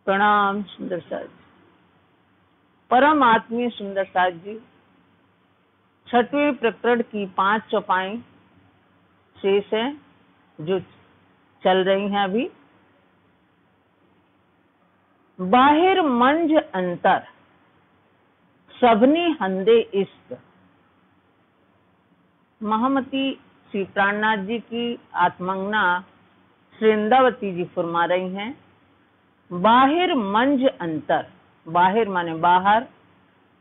प्रणाम सुंदर साथ जी। परम आत्मीय सुंदर साथ जी, छठवें प्रकरण की 5 चौपाई शेष है जो चल रही हैं अभी। बाहिर मंझ अंतर सबनी हंदे इश्क। महामती श्री प्राणनाथ जी की आत्मंगना श्री इंदावती जी फरमा रही हैं, बाहिर मंझ अंतर। बाहिर माने बाहर,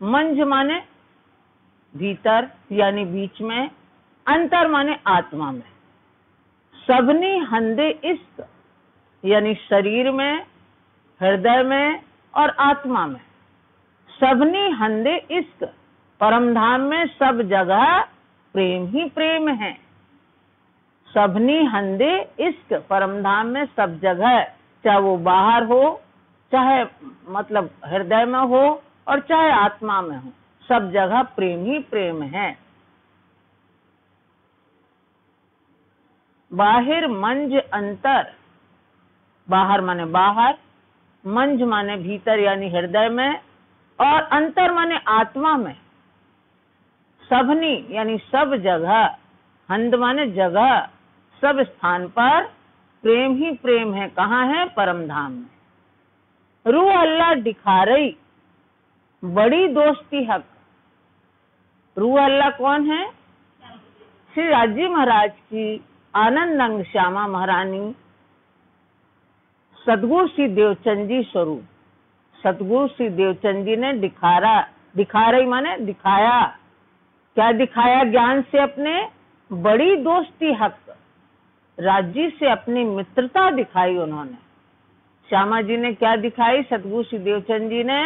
मंझ माने भीतर यानी बीच में, अंतर माने आत्मा में। सबनी हंदे इश्क यानी शरीर में, हृदय में और आत्मा में। सबनी हंदे इश्क, परम धाम में सब जगह प्रेम ही प्रेम है। सबनी हंदे इश्क, परम धाम में सब जगह, चाहे वो बाहर हो, चाहे मतलब हृदय में हो और चाहे आत्मा में हो, सब जगह प्रेम ही प्रेम है। बाहिर मंझ अंतर, बाहर माने बाहर, मंझ माने भीतर यानी हृदय में और अंतर माने आत्मा में। सबनी यानी सब जगह, हंद माने जगह, सब स्थान पर प्रेम ही प्रेम है। कहाँ है? परम धाम में। रूह अल्लाह दिखा रही बड़ी दोस्ती हक। रूह अल्लाह कौन है? श्री राजी महाराज की आनंद अंग श्यामा महारानी, सतगुरु श्री देवचंद जी स्वरूप। सतगुरु श्री देवचंद जी ने दिखा रही माने दिखाया। क्या दिखाया? ज्ञान से अपने बड़ी दोस्ती हक, राज्य से अपनी मित्रता दिखाई उन्होंने। श्यामा जी ने क्या दिखाई? सतगुरु श्री देवचंद जी ने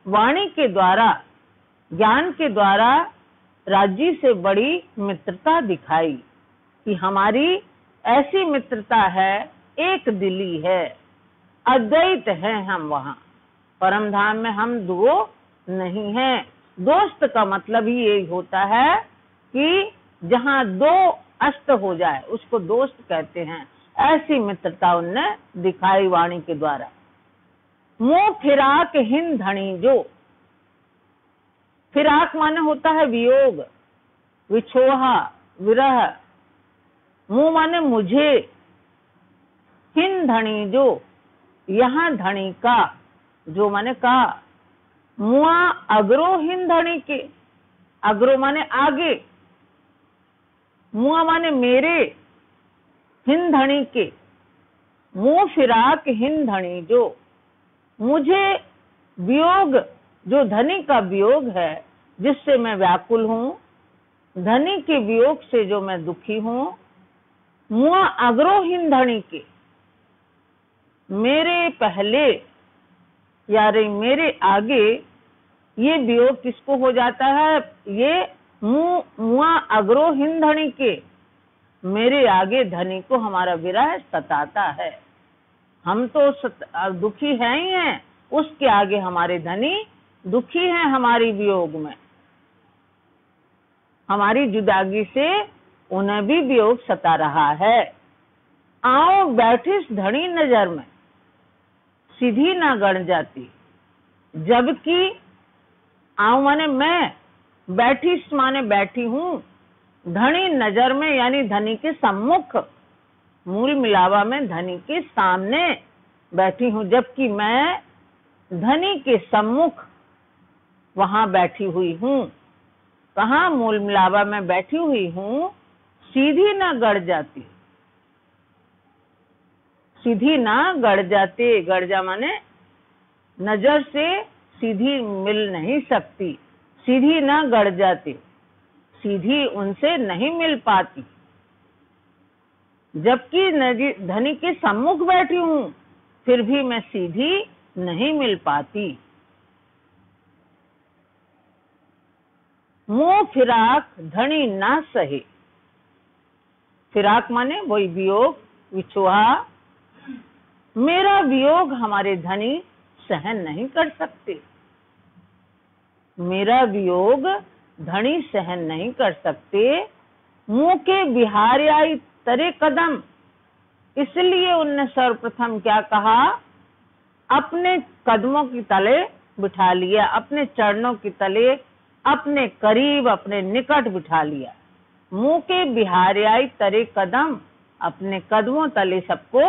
वाणी के द्वारा, ज्ञान के द्वारा राज्य से बड़ी मित्रता दिखाई कि हमारी ऐसी मित्रता है, एक दिली है, अद्वैत है हम वहाँ। परम धाम में हम दो नहीं हैं। दोस्त का मतलब ही यही होता है कि जहाँ दो अस्त हो जाए उसको दोस्त कहते हैं। ऐसी मित्रता उनने दिखाई वाणी के द्वारा। मोह फिराक हिन धनी जो, फिराक माने होता है वियोग, विछोहा, विरह। मुँह माने मुझे, हिन धनी जो, यहाँ धनी का, जो माने का। मुआ अग्रो हिन धनी के, अग्रो माने आगे, मुआ माने मेरे, हिन धनी के। मुँह फिराक हिन धनी जो, मुझे वियोग, जो धनी का वियोग है जिससे मैं व्याकुल हूँ, धनी के वियोग से जो मैं दुखी हूँ। मुआ अग्रो हिन धनी के, मेरे पहले यानी मेरे आगे ये वियोग किसको हो जाता है? ये मुआ अग्रो हिन धनी के, मेरे आगे धनी को हमारा विरह सताता है। हम तो दुखी हैं ही हैं, उसके आगे हमारे धनी दुखी हैं हमारी वियोग में। हमारी जुदागी से उन्हें भी वियोग सता रहा है। आओ बैठिस धनी नजर में, सीधी ना गड़ जाती। जबकि आओ माने मैं, बैठिस माने बैठी हूँ, धनी नजर में यानी धनी के सम्मुख, मूल मिलावा में धनी के सामने बैठी हूँ। जबकि मैं धनी के सम्मुख वहां बैठी हुई हूँ। कहाँ? मूल मिलावा में बैठी हुई हूँ। सीधी ना गड़ जाती, सीधी ना गड़ जाते। गड़ जा माने नजर से सीधी मिल नहीं सकती, सीधी ना गड़ जाती, सीधी उनसे नहीं मिल पाती। जबकि धनी के सम्मुख बैठी हूँ फिर भी मैं सीधी नहीं मिल पाती। मोह फिराक धनी ना सहे, फिराक माने वही वियोग, विछोहा। मेरा वियोग हमारे धनी सहन नहीं कर सकते। मेरा वियोग धनी सहन नहीं कर सकते। मुँह के बिहार आई तरे कदम, इसलिए उनने सर्वप्रथम क्या कहा? अपने कदमों की तले बिठा लिया, अपने चरणों की तले अपने करीब, अपने निकट बिठा लिया। मुंह के बिहारियाई तरे कदम, अपने कदमों तले सबको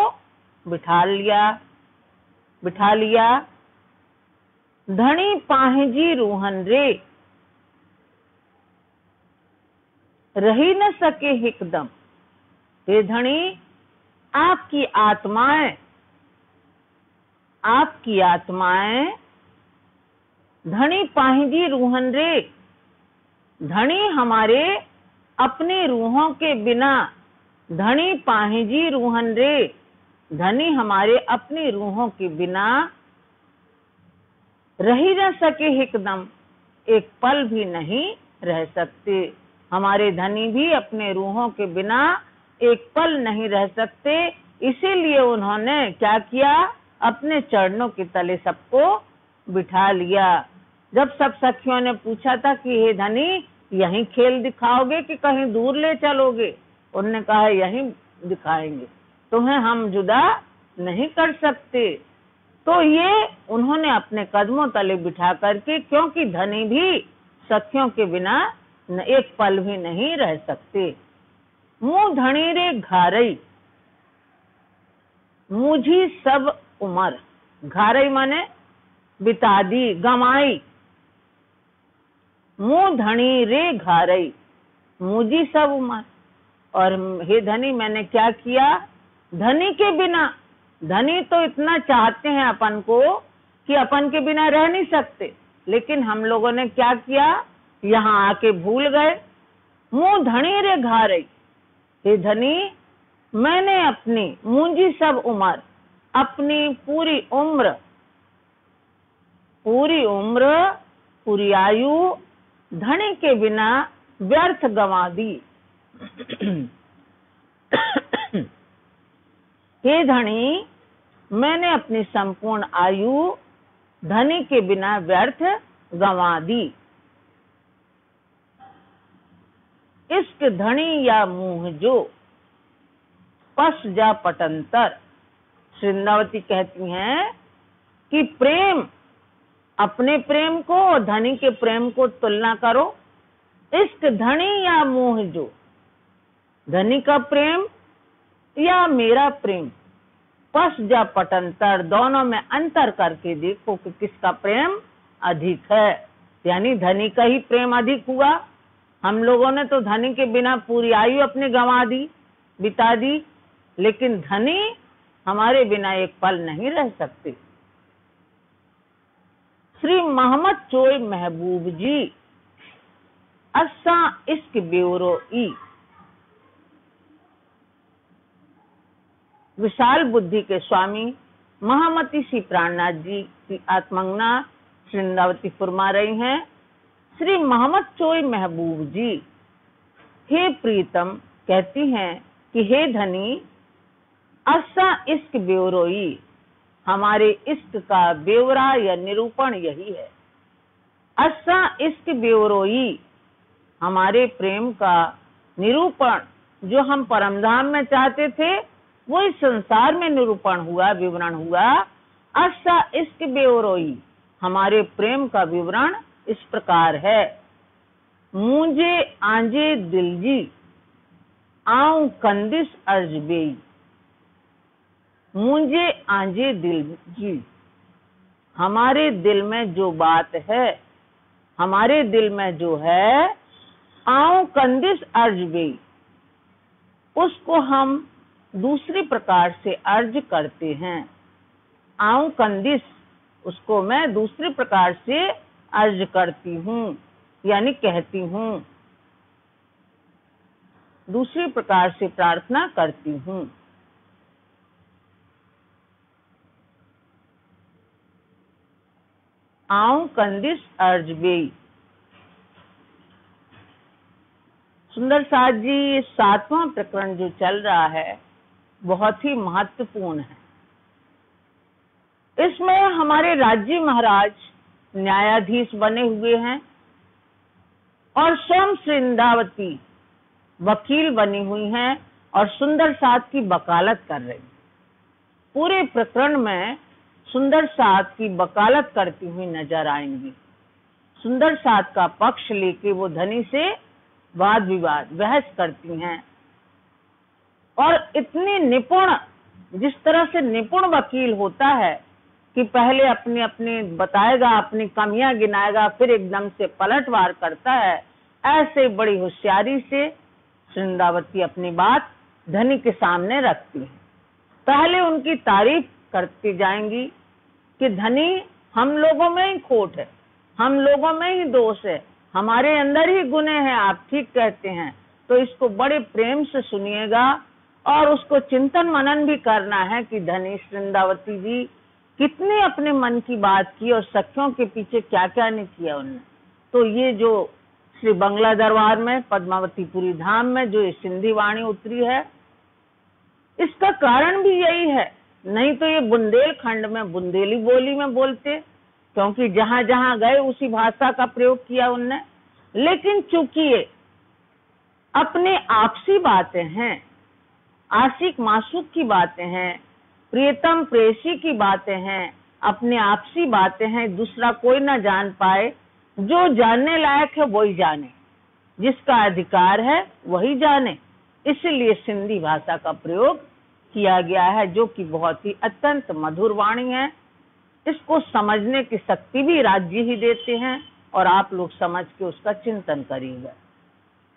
बिठा लिया। धनी पाहिजी रूहन रे, रही न सके हिकदम। हे धनी, आपकी आत्माएं धनी पाहिजी रूहन रे, धनी हमारे अपनी रूहों के बिना, धनी पाहिजी रूहन रे, धनी हमारे अपनी रूहों के बिना रही न सके हिकदम, एक पल भी नहीं रह सकते। हमारे धनी भी अपने रूहों के बिना एक पल नहीं रह सकते, इसीलिए उन्होंने क्या किया, अपने चरणों के तले सबको बिठा लिया। जब सब सखियों ने पूछा था कि हे धनी, यहीं खेल दिखाओगे कि कहीं दूर ले चलोगे? उन्होंने कहा यहीं दिखाएंगे, तुम्हें हम जुदा नहीं कर सकते। तो ये उन्होंने अपने कदमों तले बिठा करके, क्योंकि धनी भी सखियों के बिना एक पल भी नहीं रह सकते। मुँह धनी रे घारई, मुझी सब उमर, घारई माने बिता दी, गमाई। मुँह धनी रे घारई, मुझी सब उमर, और हे धनी मैंने क्या किया, धनी के बिना, धनी तो इतना चाहते हैं अपन को कि अपन के बिना रह नहीं सकते, लेकिन हम लोगों ने क्या किया, यहाँ आके भूल गए। मुँह धनी रे घारई, हे धनी मैंने अपनी मुंजी सब उम्र, अपनी पूरी उम्र, पूरी आयु धनी के बिना व्यर्थ गंवा दी। हे धनी, मैंने अपनी संपूर्ण आयु धनी के बिना व्यर्थ गंवा दी। इश्क धनी या मुँह जो, पस जा पटंतर। वृंदावती कहती हैं कि प्रेम, अपने प्रेम को और धनी के प्रेम को तुलना करो। इश्क धनी या मोह जो, धनी का प्रेम या मेरा प्रेम, पस जा पटंतर, दोनों में अंतर करके देखो कि किसका प्रेम अधिक है। यानी धनी का ही प्रेम अधिक हुआ। हम लोगों ने तो धनी के बिना पूरी आयु अपनी गंवा दी, बिता दी, लेकिन धनी हमारे बिना एक पल नहीं रह सकते। श्री मोहम्मद चोई महबूब जी, असा इश्क ब्यूरो ई। विशाल बुद्धि के स्वामी महामती श्री प्राणनाथ जी की आत्मंगना वृंदावती फरमा रही हैं। श्री मोहम्मद चोई महबूब जी, हे प्रीतम, कहती हैं कि हे धनी, असा इश्क ब्योरोई, हमारे इश्क का ब्यौरा या निरूपण यही है। असा इश्क ब्योरोई, हमारे प्रेम का निरूपण, जो हम परमधाम में चाहते थे वो इस संसार में निरूपण हुआ, विवरण हुआ। असा इश्क ब्योरोई, हमारे प्रेम का विवरण इस प्रकार है। मुझे आंजे दिल जी, आऊं कंदिस अर्ज बेई। मुझे आंजे दिल जी, हमारे दिल में जो बात है, हमारे दिल में जो है, आऊं कंदिस अर्ज बेई, उसको हम दूसरी प्रकार से अर्ज करते हैं। आऊं कंदिस, उसको मैं दूसरी प्रकार से अर्ज करती हूँ, यानी कहती हूँ, दूसरी प्रकार से प्रार्थना करती हूँ। आऊं कंदिस अर्ज बेई। सुंदर साथ जी, 7वां प्रकरण जो चल रहा है बहुत ही महत्वपूर्ण है। इसमें हमारे राज्य महाराज न्यायाधीश बने हुए हैं और स्वयं वृंदावती वकील बनी हुई हैं और सुंदर साथ की वकालत कर रही। पूरे प्रकरण में सुंदर साथ की वकालत करती हुई नजर आएंगी। सुंदर साथ का पक्ष लेके वो धनी से वाद विवाद बहस करती हैं और इतनी निपुण, जिस तरह से निपुण वकील होता है कि पहले अपने अपने बताएगा, अपनी कमियां गिनाएगा, फिर एकदम से पलटवार करता है, ऐसे बड़ी होशियारी से वृंदावती अपनी बात धनी के सामने रखती है। पहले उनकी तारीफ करती जाएंगी कि धनी, हम लोगों में ही खोट है, हम लोगों में ही दोष है, हमारे अंदर ही गुने हैं, आप ठीक कहते हैं। तो इसको बड़े प्रेम से सुनिएगा और उसको चिंतन मनन भी करना है कि धनी वृंदावती जी कितने अपने मन की बात की और सखियों के पीछे क्या क्या नहीं किया उन्होंने। तो ये जो श्री बंगला दरबार में पद्मावतीपुरी धाम में जो ये सिंधी वाणी उतरी है, इसका कारण भी यही है। नहीं तो ये बुंदेलखंड में बुंदेली बोली में बोलते, क्योंकि जहां जहां गए उसी भाषा का प्रयोग किया उनने। लेकिन चूंकि ये अपने आपसी बातें हैं, आशिक मासूक की बातें हैं, प्रियतम प्रेयसी की बातें हैं, अपने आपसी बातें हैं, दूसरा कोई ना जान पाए, जो जानने लायक है वही जाने, जिसका अधिकार है वही जाने। इसलिए सिंधी भाषा का प्रयोग किया गया है, जो कि बहुत ही अत्यंत मधुर वाणी है। इसको समझने की शक्ति भी राज्य ही देते हैं और आप लोग समझ के उसका चिंतन करिएगा।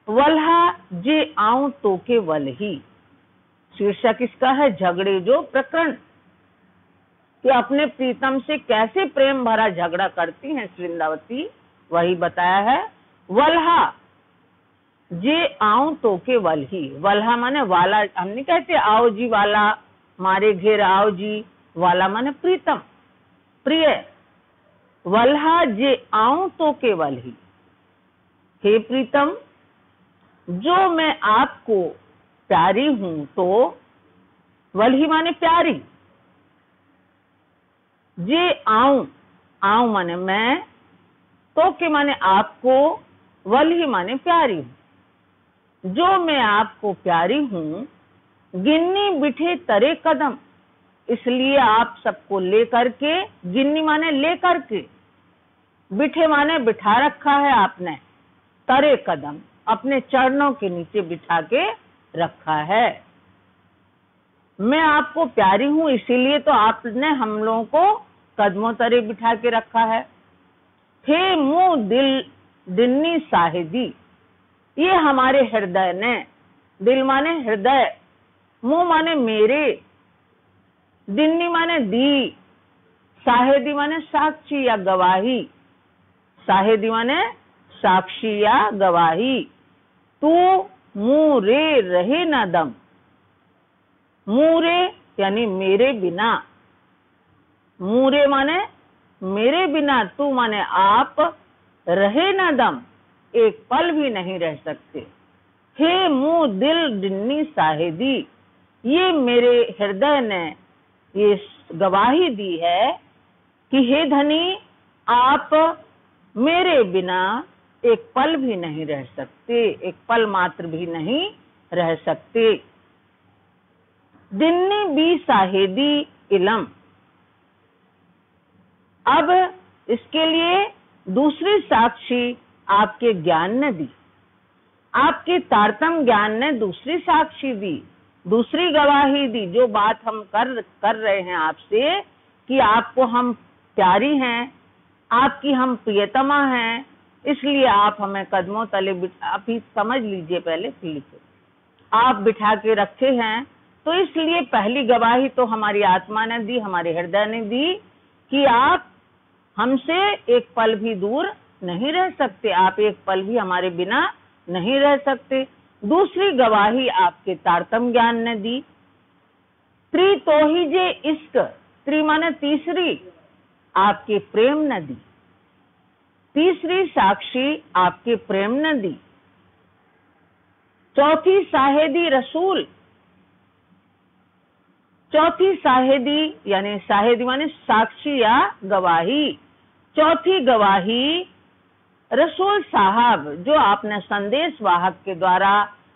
वल्हा जे आऊं तो के वल्ही, शीर्षक इसका है झगड़े जो प्रकरण, कि अपने प्रीतम से कैसे प्रेम भरा झगड़ा करती हैं वृंदावती, वही बताया है। वल्हा जे आऊं तो के वल्ही, वल्हा माने वाला, हम नहीं कहते आओ जी वाला, मारे घेर आओ जी, वाला माने प्रीतम प्रिय। वल्हा जे आऊं तो के वल्ही, हे प्रीतम, जो मैं आपको प्यारी हूं तो, वल्ही माने प्यारी, जे आऊं, आऊं माने मैं, तो के माने आपको, वल्ही माने प्यारी हूं। जो मैं आपको प्यारी हूं, गिन्नी बिठे तरे कदम, इसलिए आप सबको लेकर के, गिन्नी माने लेकर के, बिठे माने बिठा रखा है आपने, तरे कदम अपने चरणों के नीचे बिठा के रखा है। मैं आपको प्यारी हूं इसीलिए तो आपने हम लोगों को कदमों तरे बिठा के रखा है। हे मुंह दिल दिन्नी साहिदी, ये हमारे हृदय ने, दिल माने हृदय, मुंह माने मेरे, दिन्नी माने दी, साहिदी माने साक्षी या गवाही, साहिदी माने साक्षी या गवाही। तू मुंह रे रहे न दम, मुंह रे यानी मेरे बिना, मुंह रे माने मेरे बिना, तू माने आप, रहे न दम एक पल भी नहीं रह सकते। हे मुंह दिल दिन्नी साहिदी, ये मेरे हृदय ने ये गवाही दी है कि हे धनी, आप मेरे बिना एक पल भी नहीं रह सकते, एक पल मात्र भी नहीं रह सकते। दिन्नी बी साहेदी इलम, अब इसके लिए दूसरी साक्षी आपके ज्ञान ने दी, आपके तारतम ज्ञान ने दूसरी साक्षी दी, दूसरी गवाही दी। जो बात हम कर रहे हैं आपसे कि आपको हम प्यारी हैं, आपकी हम प्रियतमा हैं, इसलिए आप हमें कदमों तले आप ही समझ लीजिए, पहले प्लीज आप बिठा के रखे हैं। तो इसलिए पहली गवाही तो हमारी आत्मा ने दी, हमारे हृदय ने दी कि आप हमसे एक पल भी दूर नहीं रह सकते, आप एक पल भी हमारे बिना नहीं रह सकते। दूसरी गवाही आपके तारतम ज्ञान ने दी। त्रि तो ही जे इश्क, त्रि माने तीसरी, आपके प्रेम ने दी, तीसरी साक्षी आपके प्रेम ने दी। चौथी साहेदी रसूल, चौथी साहेदी यानी साहेदी माने साक्षी या गवाही, चौथी गवाही रसूल साहब, जो आपने संदेश वाहक के द्वारा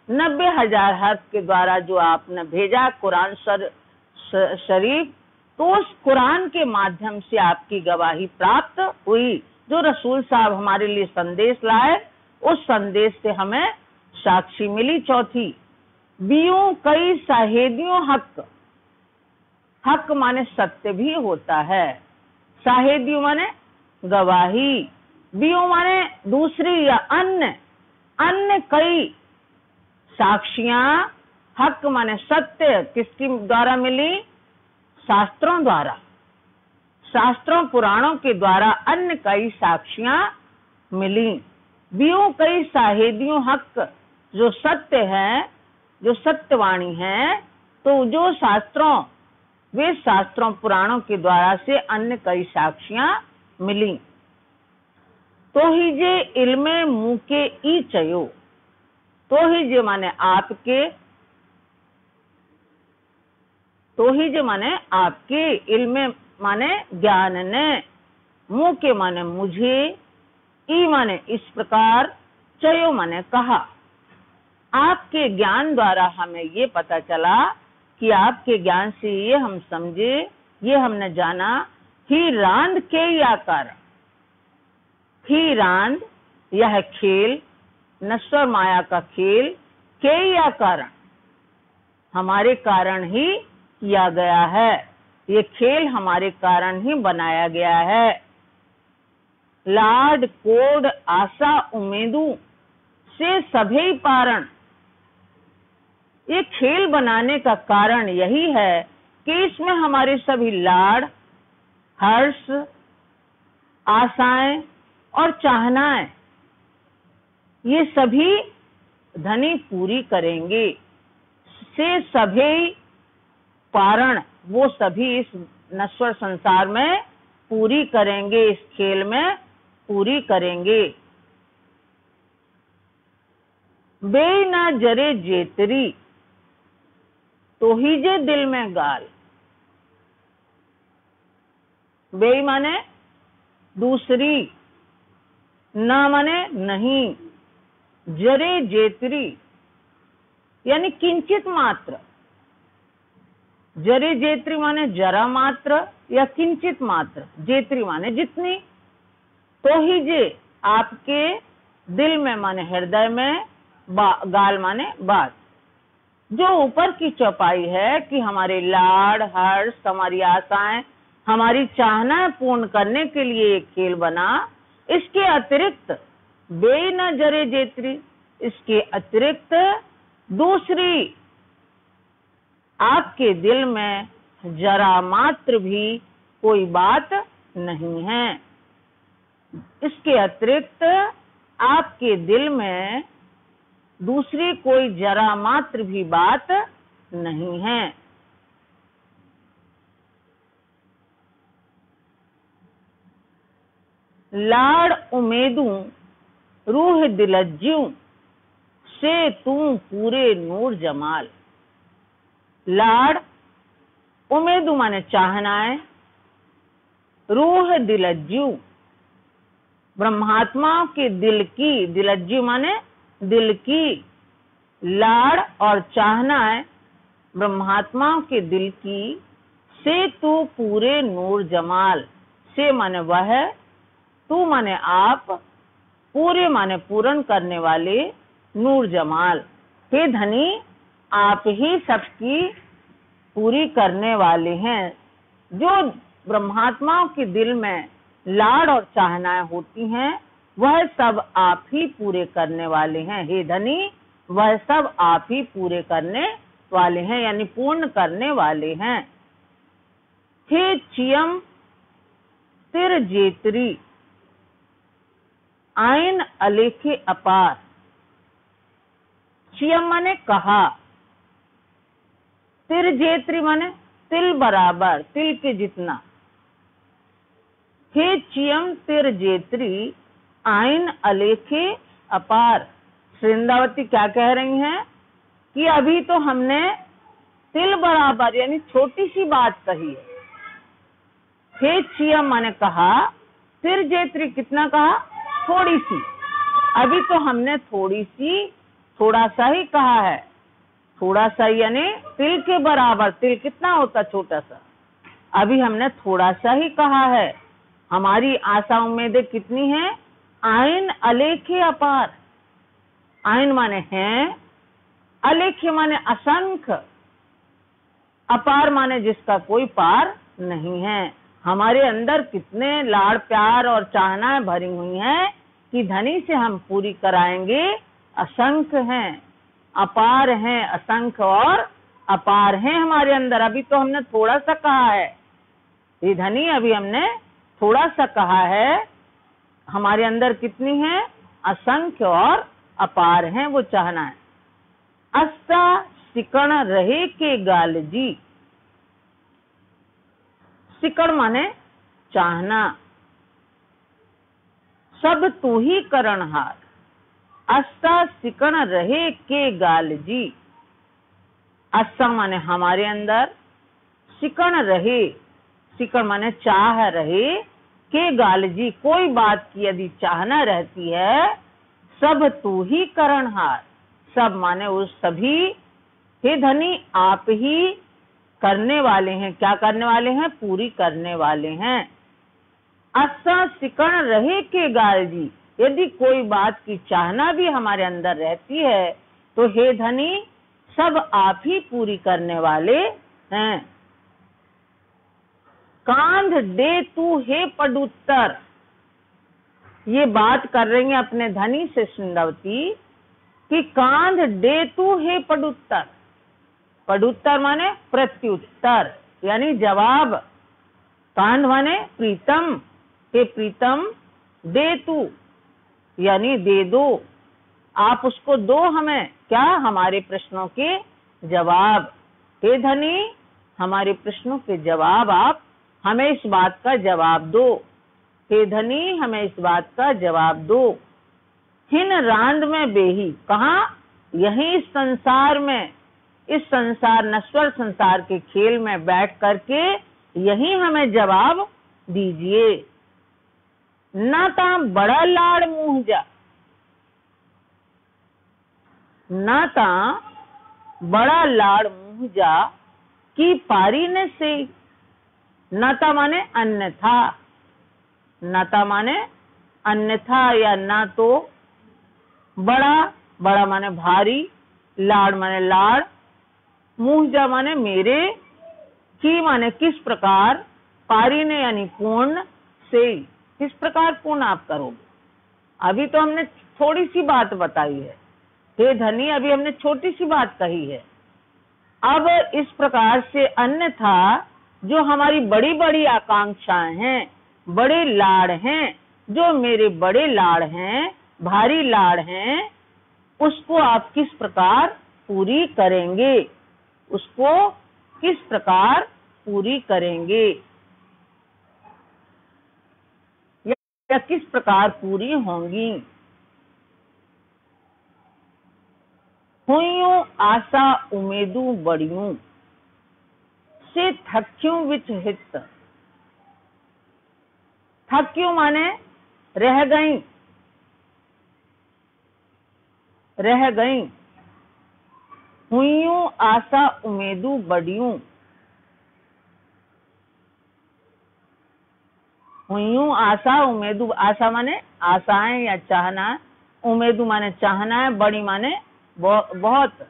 90,000 हर्फ के द्वारा जो आपने भेजा कुरान शरीफ, तो उस कुरान के माध्यम से आपकी गवाही प्राप्त हुई। जो रसूल साहब हमारे लिए संदेश लाए, उस संदेश से हमें साक्षी मिली। चौथी, बियों कई शाहिदियों हक। हक माने सत्य भी होता है, शाहिदियों माने गवाही, बियों माने दूसरी या अन्य, अन्य कई साक्षियां, हक माने सत्य, किसकी द्वारा मिली? शास्त्रों द्वारा, शास्त्रों पुराणों के द्वारा अन्य कई साक्षियां मिली। बियों कई शाहिदियों हक, जो सत्य है, जो सत्यवाणी है, तो जो शास्त्रों, वे शास्त्रों पुराणों के द्वारा से अन्य कई साक्षियां मिली। तो ही जे इल्मे मुँह के ई चयो, तो ही जे माने आपके, तो ही जे माने आपके, इल्मे माने ज्ञान ने, मुँह के माने मुझे, ई माने इस प्रकार, चयो माने कहा। आपके ज्ञान द्वारा हमें ये पता चला कि आपके ज्ञान से ये हम समझे, ये हमने जाना, ही रांद के आकार, ही रांद यह खेल, नश्वर माया का खेल, के या कारण, हमारे कारण ही किया गया है। ये खेल हमारे कारण ही बनाया गया है। लाड कोड आशा उम्मीदू से सभी पारण, ये खेल बनाने का कारण यही है कि इसमें हमारे सभी लाड़, हर्ष, आशाएं और चाहनाएं, ये सभी धनी पूरी करेंगे। से सभी पारण, वो सभी इस नश्वर संसार में पूरी करेंगे, इस खेल में पूरी करेंगे। बे न जरे जेतरी, तो ही जे दिल में गाल। बे माने दूसरी, न माने नहीं, जरे जेतरी यानी किंचित मात्र, जरे जेतरी माने जरा मात्र या किंचित मात्र, जेतरी माने जितनी। तो ही जे आपके दिल में माने हृदय में, गाल माने बात, जो ऊपर की चौपाई है कि हमारे लाड़, हर्ष, हमारी आशाएं, हमारी चाहनाएं पूर्ण करने के लिए एक खेल बना। इसके अतिरिक्त बे न जरे जेतरी, इसके अतिरिक्त दूसरी आपके दिल में जरा मात्र भी कोई बात नहीं है। इसके अतिरिक्त आपके दिल में दूसरी कोई जरा मात्र भी बात नहीं है। लाड़ उमेदू रूह दिलज्जू से तू पूरे नूर जमाल। लाड़, उमेदू माने चाहनाएं, रूह दिलज्जू ब्रह्मात्माओं के दिल की, दिलज्जू माने दिल की, लाड़ और चाहनाएं ब्रह्मात्माओं के दिल की, से तू पूरे नूर जमाल, से माने वह, तू माने आप, पूरे माने पूर्ण करने वाले, नूर जमाल, हे धनी आप ही सबकी पूरी करने वाले हैं। जो ब्रह्मात्माओं के दिल में लाड़ और चाहनाएं होती हैं, वह सब आप ही पूरे करने वाले हैं। हे धनी, वह सब आप ही पूरे करने वाले हैं, यानी पूर्ण करने वाले हैं। हे चियम तिर जेतरी आइन अलेखे अपार। चियम माने कहा, तिर जेतरी माने तिल बराबर, तिल के जितना। हे चियम तिर जेतरी आइन अलेखे अपार। वृंदावती क्या कह रही हैं कि अभी तो हमने तिल बराबर यानी छोटी सी बात कही है। हे चियम माने कहा, तिर जेतरी कितना कहा? थोड़ी सी। अभी तो हमने थोड़ी सी, थोड़ा सा ही कहा है। थोड़ा सा यानी तिल के बराबर। तिल कितना होता? छोटा सा। अभी हमने थोड़ा सा ही कहा है। हमारी आशा उम्मीदें कितनी हैं? आइन अलेखे अपार। आइन माने हैं, अलेखे माने असंख्य, अपार माने जिसका कोई पार नहीं है। हमारे अंदर कितने लाड़ प्यार और चाहनाएं भरी हुई हैं कि धनी से हम पूरी कराएंगे, असंख्य हैं, अपार हैं, असंख्य और अपार हैं हमारे अंदर। अभी तो हमने थोड़ा सा कहा है, ये धनी अभी हमने थोड़ा सा कहा है। हमारे अंदर कितनी है? असंख्य और अपार हैं वो चाहनाएं। अस्ता सिकण रहे के गाल जी। सिकण माने चाहना। सब तू ही करणहार। अस्ता सिकण रहे के गाल जी। अस्ता माने हमारे अंदर, सिकण रहे, सिकण माने चाह रहे, के गाल जी कोई बात की यदि चाहना रहती है, सब तू ही करणहार। सब माने उस सभी, हे धनी आप ही करने वाले हैं। क्या करने वाले हैं? पूरी करने वाले हैं। अस्सा सिकण रहे के गाल जी, यदि कोई बात की चाहना भी हमारे अंदर रहती है तो हे धनी सब आप ही पूरी करने वाले हैं। कांध दे तू हे पडुत्तर। ये बात कर रही है अपने धनी से सिंधवती कि कांध दे तू हे पडुत्तर। पडुत्तर माने प्रत्युत्तर यानी जवाब। कांध माने प्रीतम, हे प्रीतम दे तू यानी दे दो, आप उसको दो हमें, क्या? हमारे प्रश्नों के जवाब। हे धनी हमारे प्रश्नों के जवाब आप हमें इस बात का जवाब दो। हे धनी हमें इस बात का जवाब दो। हिन रांद में बेही। कहाँ? यही इस संसार में, इस संसार नश्वर संसार के खेल में बैठ करके यही हमें जवाब दीजिए। ना ता बड़ा लाड़ मुँह जा। ना ता बड़ा लाड़ मुँह जा की पारी ने से। नाता माने अन्यथा। नाता माने अन्यथा या ना तो। बड़ा, बड़ा माने भारी, लाड़ माने लाड़, मुँह जा माने मेरे, की माने किस प्रकार, पारी ने यानी पूर्ण, से किस प्रकार पूर्ण आप करोगे। अभी तो हमने थोड़ी सी बात बताई है, हे धनी अभी हमने छोटी सी बात कही है। अब इस प्रकार से अन्यथा जो हमारी बड़ी बड़ी आकांक्षाएं हैं, बड़े लाड़ हैं, जो मेरे बड़े लाड़ हैं, भारी लाड़ हैं, उसको आप किस प्रकार पूरी करेंगे, उसको किस प्रकार पूरी करेंगे या किस प्रकार पूरी होंगी। हुईयूं आशा उम्मीदू बड़ियूं से थक्यूं विच हित। थक्यूं माने रह गई, रह गई। हुईयूं आशा उम्मीदू बड़ियूं। हुईयूं आशा उम्मीदू, आशा माने आशाएं या चाहना, उम्मीदू माने चाहना है, बड़ी माने बहुत।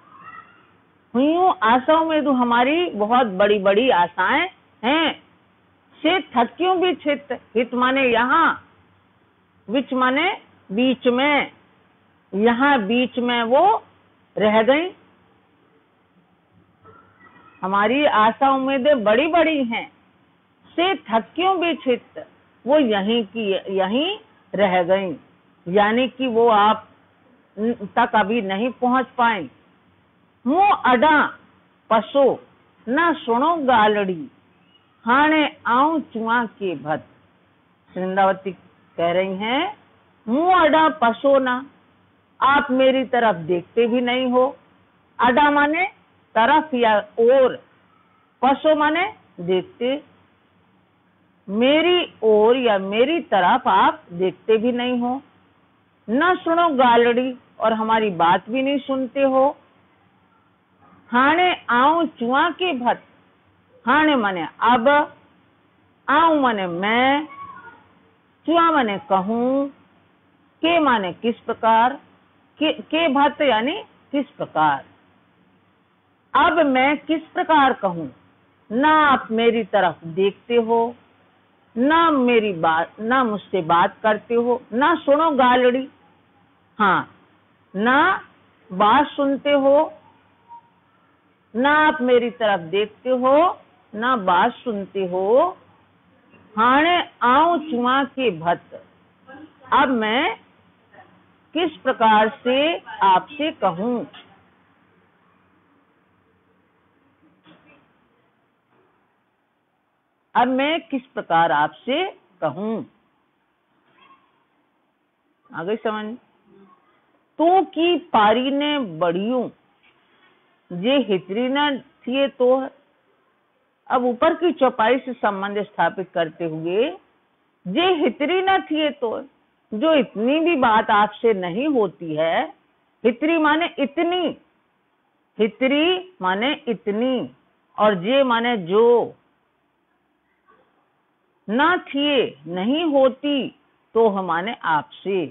हुईयूं आशा उम्मीदू हमारी बहुत बड़ी बड़ी आशाएं हैं। से थक्यूं बीच हित। हित माने यहाँ, विच माने बीच में, यहाँ बीच में वो रह गई। हमारी आशा उम्मीदें बड़ी बड़ी हैं, से थक्यूं बीच हित, वो यहीं की यहीं रह गई, यानी कि वो आप तक अभी नहीं पहुंच पाए। मुँह अडा पसो न सुनो गालड़ी, हाणे आऊं चुआ के भत। वृंदावती कह रही हैं, मुँह अडा पसो ना, आप मेरी तरफ देखते भी नहीं हो। अडा माने तरफ या ओर, पसो माने देखते, मेरी ओर या मेरी तरफ आप देखते भी नहीं हो। न सुनो गालड़ी, और हमारी बात भी नहीं सुनते हो। हाणे आऊं चुआ के भत। हाणे माने अब, आऊं माने मैं, चुआ माने कहूं, के माने किस प्रकार, के भत यानी किस प्रकार। अब मैं किस प्रकार कहूं, ना आप मेरी तरफ देखते हो, ना मेरी बात, ना मुझसे बात करते हो, ना सुनो गालड़ी, हाँ ना बात सुनते हो, ना आप मेरी तरफ देखते हो, ना बात सुनते हो। हाणे आऊं चुआ के भत, अब मैं किस प्रकार से आपसे कहूं। अब मैं किस प्रकार आपसे कहूं। आ गई समझ। तू की पारी ने बढ़ियूं, जे हितरी न थिए तो। अब ऊपर की चौपाई से संबंध स्थापित करते हुए, जे हितरी न थिए तो, जो इतनी भी बात आपसे नहीं होती है। हितरी माने इतनी, हितरी माने इतनी, और जे माने जो, ना थिए नहीं होती, तो माने आपसे,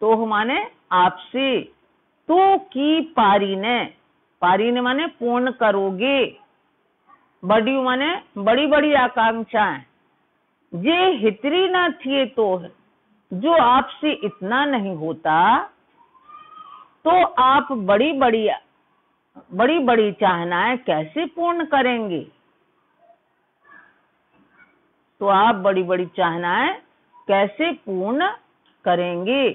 तो माने आपसे। तो की पारी ने माने पूर्ण करोगे, बड़ी माने बड़ी बड़ी आकांक्षाएं। जे हितरी ना थिए तो, जो आपसे इतना नहीं होता, तो आप बड़ी बड़ी चाहनाएं कैसे पूर्ण करेंगे। तो आप बड़ी बड़ी चाहनाएं कैसे पूर्ण करेंगे।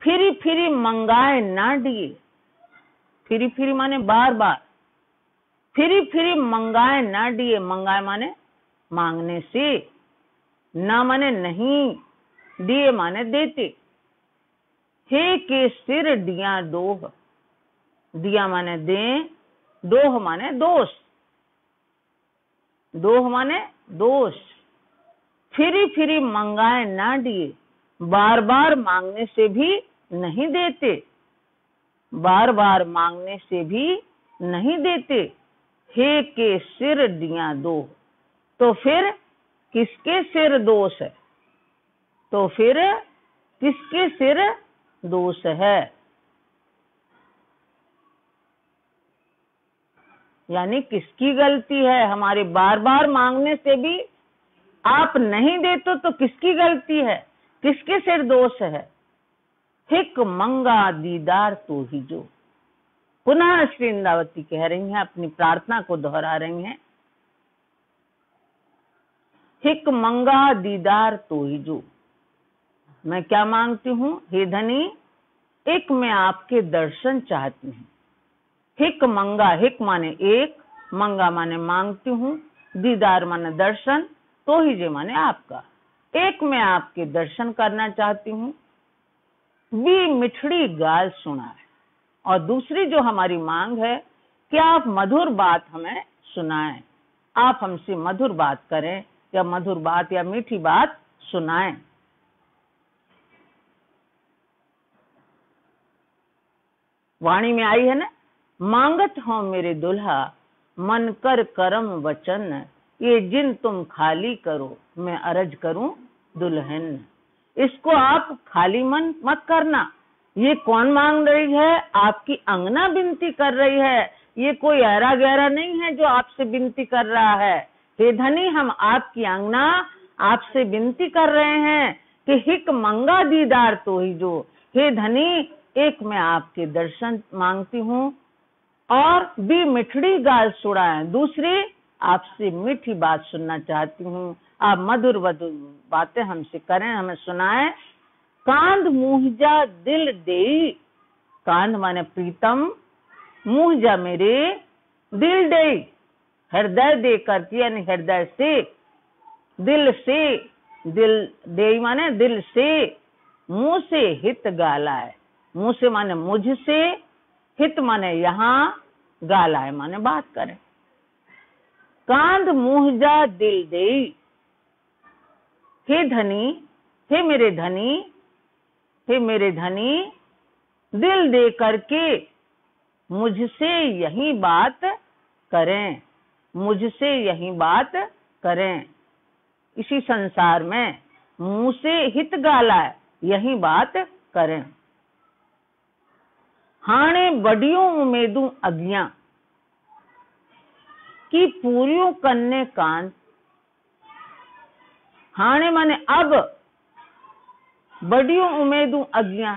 फिरी फिरी मंगाए ना दिए, फिरी फिरी माने बार बार, फिरी फिरी मंगाए ना दिए, मंगाए माने मांगने से, ना माने नहीं, दिए माने देते। हे के सिर दिया दोह, दिया माने दे, दोह माने दोष, दोह माने दोष। फिरी फिरी मंगाए ना दिए, बार बार मांगने से भी नहीं देते, बार बार मांगने से भी नहीं देते। हे के सिर दिया दो, तो फिर किसके सिर दोष है, तो फिर किसके सिर दोष है। यानी किसकी गलती है। हमारे बार बार मांगने से भी आप नहीं देते तो किसकी गलती है, किसके सिर दोष है। हिक मंगा दीदार तो ही जो। पुनः श्री इंद्रावती कह रही हैं, अपनी प्रार्थना को दोहरा रही हैं। हिक मंगा दीदार तो ही जो। मैं क्या मांगती हूँ, हे धनी, एक मैं आपके दर्शन चाहती हूँ। हिक मंगा, हिक माने एक, मंगा माने मांगती हूँ, दीदार माने दर्शन, तो ही जे माने आपका। एक मैं आपके दर्शन करना चाहती हूँ, भी मिठड़ी गाल सुनाए। और दूसरी जो हमारी मांग है कि आप मधुर बात हमें सुनाएं, आप हमसे मधुर बात करें, या मधुर बात या मीठी बात सुनाएं। वाणी में आई है ना, मांगत हो मेरे दुल्हा, मन कर करम वचन, ये जिन तुम खाली करो, मैं अर्ज करूं दुल्हन। इसको आप खाली मन मत करना। ये कौन मांग रही है, आपकी अंगना विनती कर रही है। ये कोई ऐरा गहरा नहीं है जो आपसे विनती कर रहा है। हे धनी, हम आपकी अंगना आपसे विनती कर रहे हैं कि हिक मंगा दीदार तो ही जो। हे धनी, एक मैं आपके दर्शन मांगती हूँ, और भी मिठड़ी गाल सुनाए, दूसरी आपसे मीठी बात सुनना चाहती हूँ। आप मधुर मधुर बातें हमसे करें, हमें सुनाएं। कांध मुहजा दिल देई, कांध माने प्रीतम, मुहजा मेरे, दिल देई हृदय दे करके, यानी हृदय से, दिल से, दिल देई माने दिल से, मुंह से हित गालाए, मुंह से माने मुझसे, हित माने यहाँ, गालाए माने बात करें। कांध मुहजा दिल देई, हे धनी, हे मेरे धनी, हे मेरे धनी, दिल दे करके मुझसे यही बात करें, मुझसे यही बात करें। इसी संसार में मुंह से हित गाला यही बात करें। हाणे बड़ियों उम्मीदों अगियां की पूरियों करने कान। हाणे माने अब, बड़ियों उम्मीदों अगियां,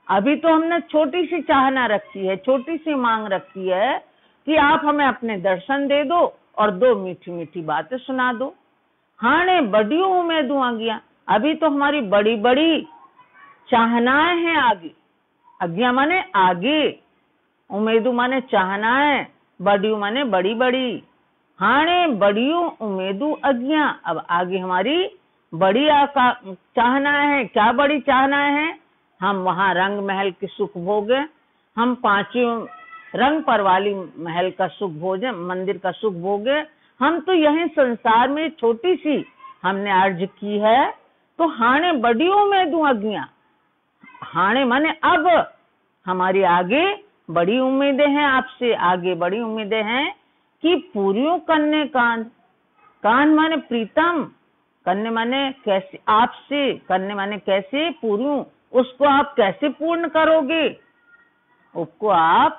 अभी तो हमने छोटी सी चाहना रखी है, छोटी सी मांग रखी है कि आप हमें अपने दर्शन दे दो और दो मीठी मीठी बातें सुना दो। हाणे बड़ियों उम्मीदों अगियां, अभी तो हमारी बड़ी बड़ी चाहनाएं हैं आगे। अगियां माने आगे, उम्मीदों माने चाहनाएं, बड़ियों माने बड़ी बड़ी। हाणे बड़ियों उम्मीदों अगियां, अब आगे हमारी बड़ी चाहनाएं हैं। क्या बड़ी चाहनाएं हैं? हम वहां रंग महल के सुख भोगे, हम पांचों रंग पर वाली महल का सुख भोगे, मंदिर का सुख भोगे। हम तो यही संसार में छोटी सी हमने अर्ज की है। तो हाणे बड़ियों उम्मीदों अगियां, हाणे माने अब हमारी आगे बड़ी उम्मीदें हैं आपसे, आगे बड़ी उम्मीदें हैं कि पूरियों करने कान। कान माने प्रीतम, करने माने कैसे, आपसे करने माने कैसे, पूरियों उसको आप कैसे पूर्ण करोगे, उसको आप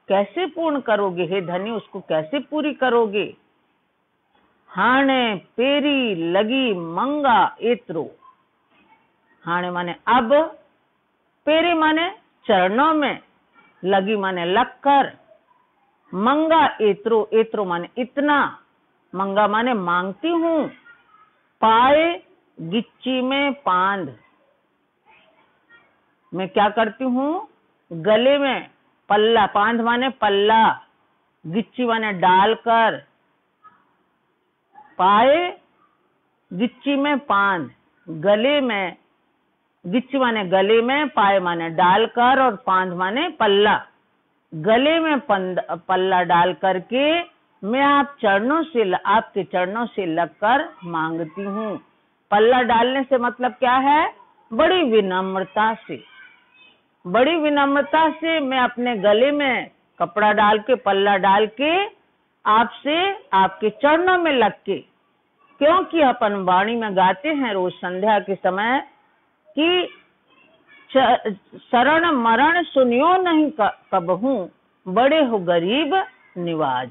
कैसे पूर्ण करोगे हे धनी, उसको कैसे पूरी करोगे। हाणे पेरी लगी मंगा एत्रो, हाणे माने अब, पेरे माने चरणों में, लगी माने लगकर, मंगा एत्रो, एत्रो माने इतना, मंगा माने मांगती हूँ, पाए गिच्ची में पांध, मैं क्या करती हूँ, गले में पल्ला, पांध माने पल्ला, गिच्ची माने डालकर, पाए गिच्ची में पांध, गले में, गिच्ची माने गले में, पाए माने डालकर और पांध माने पल्ला, गले में पल्ला डाल करके मैं आपके चरणों से लगकर मांगती हूँ। पल्ला डालने से मतलब क्या है? बड़ी विनम्रता से, बड़ी विनम्रता से मैं अपने गले में कपड़ा डाल के, पल्ला डाल के आपसे, आपके चरणों में लग के, क्योंकि अपन वाणी में गाते हैं रोज संध्या के समय कि शरण मरण सुनियो नहीं कबहू, बड़े हो गरीब निवाज,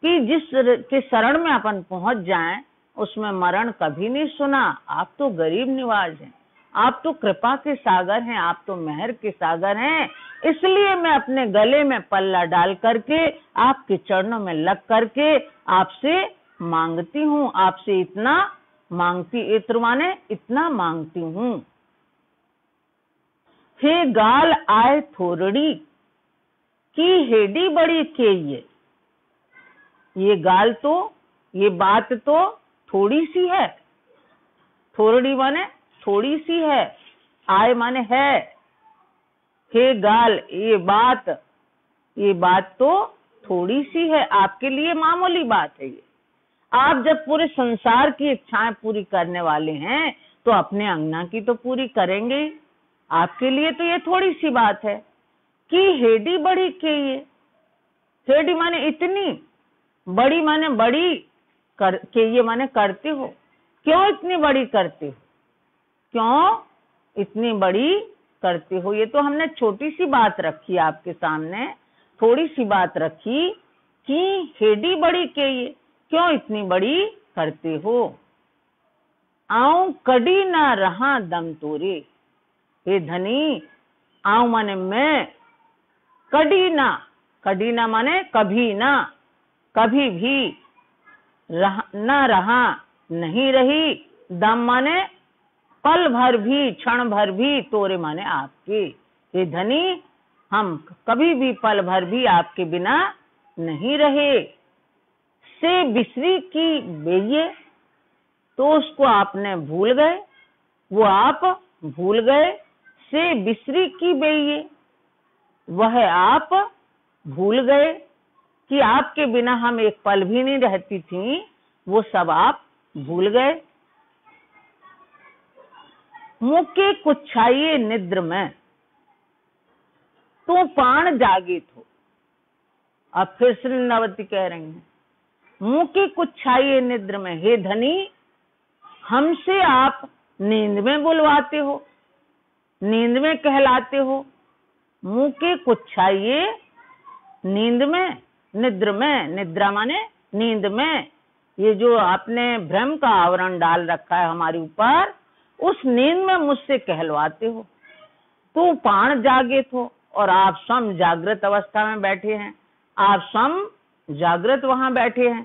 कि जिस के शरण में अपन पहुंच जाएं उसमें मरण कभी नहीं सुना। आप तो गरीब निवाज हैं, आप तो कृपा के सागर हैं, आप तो मेहर के सागर हैं, इसलिए मैं अपने गले में पल्ला डाल करके आपके चरणों में लग करके आपसे मांगती हूँ, आपसे इतना मांगती, इत्र माने इतना मांगती हूँ। हे गाल आए थोरड़ी की हेडी बड़ी के ये गाल तो, ये बात तो थोड़ी सी है, थोरड़ी माने थोड़ी सी है, आए माने है, हे गाल ये बात तो थोड़ी सी है, आपके लिए मामूली बात है ये। आप जब पूरे संसार की इच्छाएं पूरी करने वाले हैं तो अपने अंगना की तो पूरी करेंगे, आपके लिए तो ये थोड़ी सी बात है कि हेडी बड़ी के ये, हेडी माने इतनी, बड़ी माने बड़ी के ये माने करते हो, क्यों इतनी बड़ी करते हो, क्यों इतनी बड़ी करते हो। ये तो हमने छोटी सी बात रखी आपके सामने, थोड़ी सी बात रखी कि हेडी बड़ी के ये, क्यों इतनी बड़ी करते हो। आऊं कड़ी ना रहा दम तोरे, हे धनी, आऊं माने मैं, कड़ी ना माने कभी ना, कभी भी, ना रहा नहीं रही, दम माने पल भर भी, क्षण भर भी, तोरे माने आपके, हे धनी हम कभी भी पल भर भी आपके बिना नहीं रहे। से बिसरी की बेये, तो उसको आपने भूल गए, वो आप भूल गए। से बिसरी की बेये, वह आप भूल गए कि आपके बिना हम एक पल भी नहीं रहती थी, वो सब आप भूल गए। मुके कुछाइए निद्र में, तू प्राण जागित हो। अब फिर श्री वृंदावती कह रही हैं, मुंह की कुछ छाइए निद्र में, हे धनी हमसे आप नींद में बुलवाते हो, नींद में कहलाते हो। मुंह के कुछ छाइए नींद में, निद्र में, निद्रा माने नींद में, ये जो आपने भ्रम का आवरण डाल रखा है हमारे ऊपर, उस नींद में मुझसे कहलवाते हो। तू प्राण जागित हो और आप स्वयं जागृत अवस्था में बैठे हैं, आप स्वयं जागृत वहां बैठे हैं।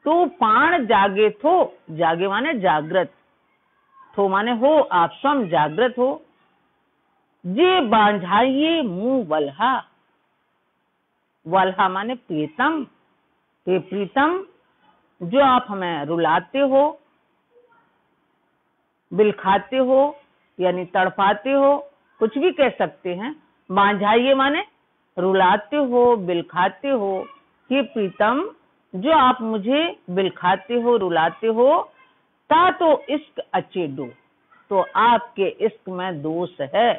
तू प्राण जागित हो, जागे माने जागृत, थो माने हो, आप स्वयं जागृत हो। जे बांझाइए मुंह वल्हा, वल्हा माने प्रीतम, हे प्रीतम जो आप हमें रुलाते हो, बिलखाते हो, यानी तड़पाते हो, कुछ भी कह सकते हैं। बांझाइए माने रुलाते हो, बिलखाते हो। हे प्रीतम जो आप मुझे बिलखाते हो, रुलाते हो, ता तो इश्क अचेडो, तो आपके इश्क में दोष है,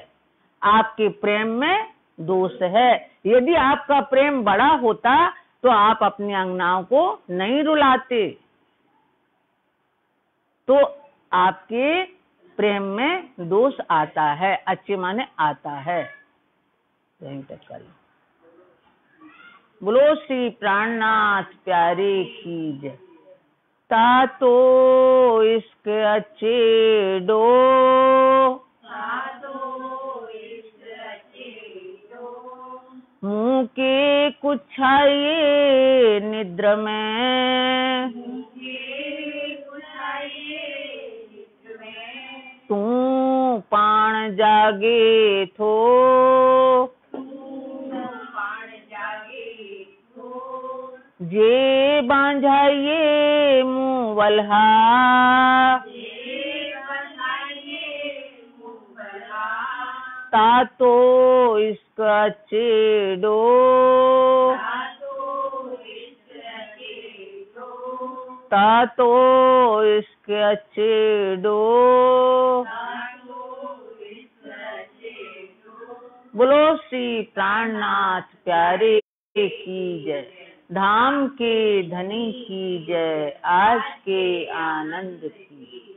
आपके प्रेम में दोष है। यदि आपका प्रेम बड़ा होता तो आप अपनी अंगनाओं को नहीं रुलाते। तो आपके प्रेम में दोष आता है, अच्छे माने आता है। यहीं तक कर लो। बोलो श्री प्राणनाथ प्यारे की जय। ता तो इश्क अचेडो, मुंह के कुछ छाइए निद्र में, तू प्राण जागे थो, जे बांझाइए मुंह वल्हा, ता तो इश्क अचेडो, ता तो इश्क अचेडो। बोलो श्री प्राणनाथ प्यारे की जय, धाम के धनी की जय, आज के आनंद की।